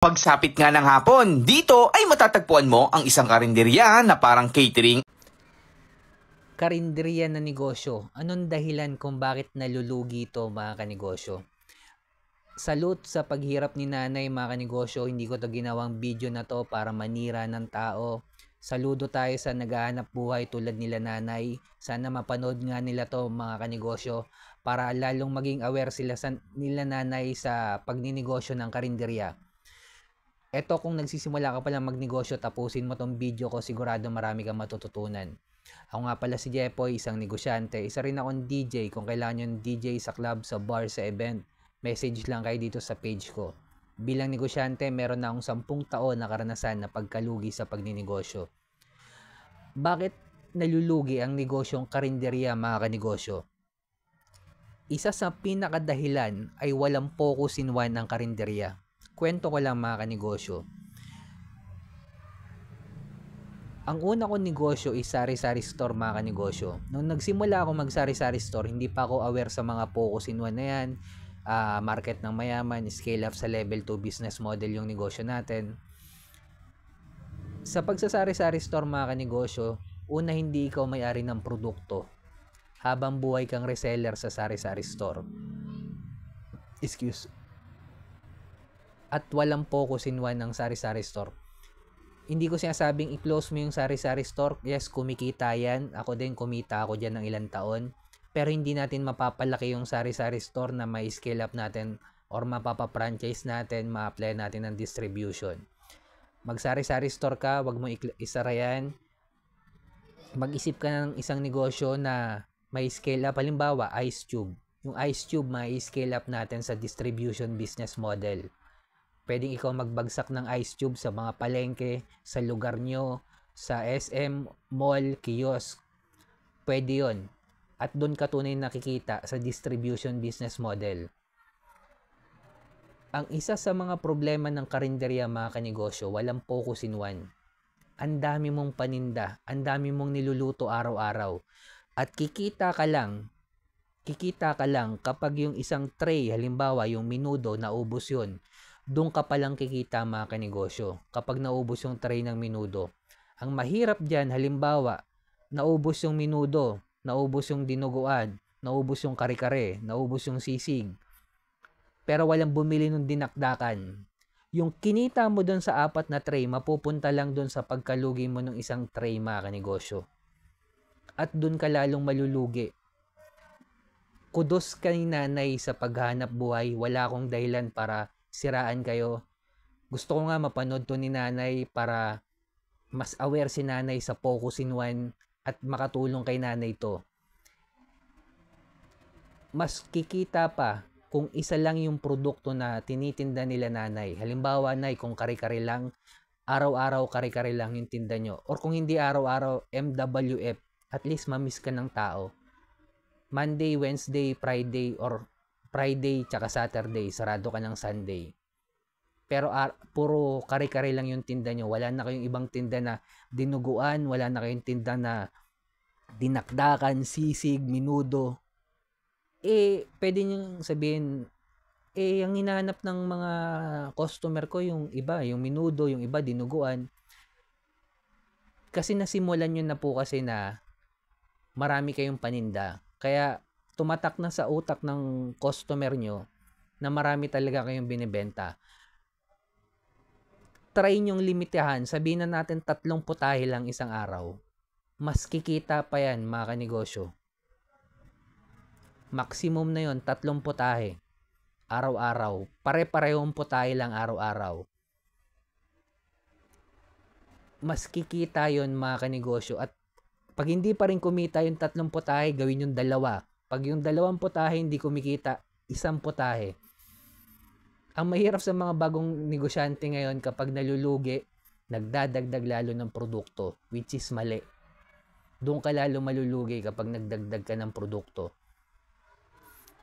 Pagsapit nga ng hapon, dito ay matatagpuan mo ang isang karinderya na parang catering. Karinderya na negosyo. Anong dahilan kung bakit nalulugi ito mga kanegosyo? Salute sa paghirap ni nanay mga kanegosyo. Hindi ko to ginawang video na to para manira ng tao. Saludo tayo sa naghahanap buhay tulad nila nanay. Sana mapanood nga nila to mga kanegosyo para lalong maging aware sila nila nanay sa pagninegosyo ng karinderya. Eto, kung nagsisimula ka palang magnegosyo, tapusin mo tong video ko, sigurado marami kang matututunan. Ako nga pala si Jepoy, isang negosyante. Isa rin akong DJ. Kung kailangan yung DJ sa club, sa bar, sa event, message lang kayo dito sa page ko. Bilang negosyante, meron na akong 10 taon na karanasan na pagkalugi sa pagninegosyo. Bakit nalulugi ang negosyong karinderya mga kanegosyo? Isa sa pinakadahilan ay walang focus in one ang karinderya. Kwento ko lang mga kanegosyo. Ang una kong negosyo is sari-sari store mga kanegosyo. Nung nagsimula ako mag-sari-sari store, hindi pa ako aware sa mga focus in one na yan. Market ng mayaman, scale up sa level 2 business model yung negosyo natin. Sa pagsasari-sari store mga kanegosyo, una hindi ikaw may-ari ng produkto. Habang buhay kang reseller sa sari-sari store. At walang focus in one ng sari-sari store. Hindi ko sinasabing i-close mo yung sari-sari store. Yes, kumikita yan. Ako din, kumita ako dyan ng ilang taon. Pero hindi natin mapapalaki yung sari-sari store na may scale up natin or mapapa-franchise natin, ma-apply natin ng distribution. Mag-sari-sari store ka, wag mo isara yan. Mag-isip ka ng isang negosyo na may scale up. Halimbawa, ice tube. Yung ice tube, may scale up natin sa distribution business model. Pwedeng ikaw magbagsak ng ice tube sa mga palengke, sa lugar nyo, sa SM, mall, kiosk. Pwede yun. At doon ka tunay nakikita sa distribution business model. Ang isa sa mga problema ng karinderya mga kanegosyo, walang focus in one. Ang dami mong paninda, ang dami mong niluluto araw-araw. At kikita ka lang kapag yung isang tray, halimbawa yung menudo, naubos yun. Doon ka palang kikita mga kanegosyo kapag naubos yung tray ng menudo. Ang mahirap dyan, halimbawa, naubos yung menudo, naubos yung dinuguan, naubos yung kare-kare, naubos yung sisig. Pero walang bumili ng dinakdakan. Yung kinita mo doon sa 4 na tray, mapupunta lang doon sa pagkalugi mo ng isang tray mga kanegosyo. At doon ka lalong malulugi. Kudos kay nanay sa paghanap buhay, wala akong dahilan para siraan kayo. Gusto ko nga mapanood to ni nanay para mas aware si nanay sa focus in one at makatulong kay nanay to. Mas kikita pa kung isa lang yung produkto na tinitinda nila nanay. Halimbawa, nay, kung kare-kare lang, araw-araw kare-kare lang yung tinda nyo. Or kung hindi araw-araw, MWF, at least mamiss ka ng tao. Monday, Wednesday, Friday, or Friday tsaka Saturday, sarado ka ng Sunday. Pero puro kare-kare lang yung tinda nyo. Wala na kayong ibang tinda na dinuguan, wala na kayong tinda na dinakdakan, sisig, minudo. Pwede nyo sabihin, ang hinahanap ng mga customer ko yung iba, yung minudo, yung iba dinuguan. Kasi nasimulan nyo na po kasi na marami kayong paninda. Kaya tumatak na sa utak ng customer nyo na marami talaga kayong binibenta. Try nyong limitahan, sabihin na natin 3 putahe lang isang araw. Mas kikita pa yan mga kanegosyo. Maximum na yon 3 putahe. Araw-araw. Pare-parehong putahe lang araw-araw. Mas kikita yon mga kanegosyo. At pag hindi pa rin kumita yung 3 putahe, gawin yung 2. Pag yung 2 putahe hindi kumikita, 1 putahe. Ang mahirap sa mga bagong negosyante ngayon kapag nalulugi, nagdadagdag lalo ng produkto, which is mali. Doon ka lalo malulugi kapag nagdagdag ka ng produkto.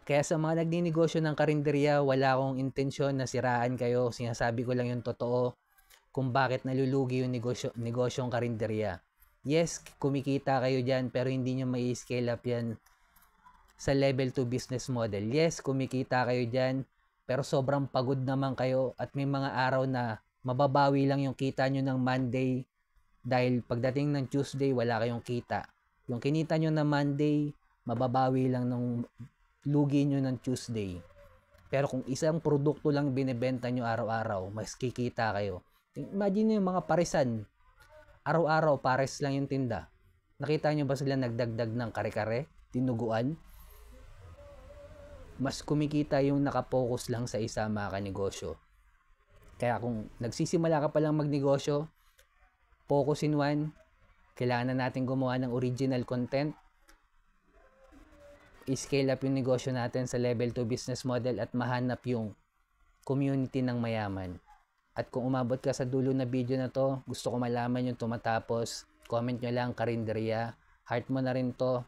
Kaya sa mga nagninegosyo ng karinderya, wala akong intensyon na siraan kayo. Sinasabi ko lang yung totoo kung bakit nalulugi yung negosyong karinderya. Yes, kumikita kayo dyan pero hindi nyo may scale up yan sa level 2 business model. Yes, kumikita kayo dyan pero sobrang pagod naman kayo at may mga araw na mababawi lang yung kita nyo ng Monday dahil pagdating ng Tuesday wala kayong kita. Yung kinita nyo na Monday, mababawi lang ng lugi nyo ng Tuesday. Pero kung isang produkto lang binebenta nyo araw-araw, mas kikita kayo. Imagine nyo yung mga parisan. Araw-araw, pares lang yung tinda. Nakita nyo ba sila nagdagdag ng kare-kare? Tinuguan? Mas kumikita yung nakapokus lang sa isa, mga kanegosyo. Kaya kung nagsisimula ka pa lang magnegosyo, focus in one, kailangan na natin gumawa ng original content, i-scale up yung negosyo natin sa level 2 business model at mahanap yung community ng mayaman. At kung umabot ka sa dulo na video na to, gusto ko malaman yung tumatapos, comment nyo lang karinderya, heart mo na rin to,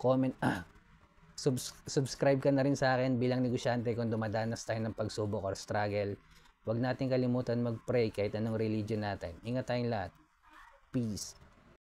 comment, subscribe ka na rin sa akin bilang negosyante kung dumadanas tayo ng pagsubok or struggle. Huwag natin kalimutan mag-pray kahit anong religion natin. Ingat tayong lahat. Peace.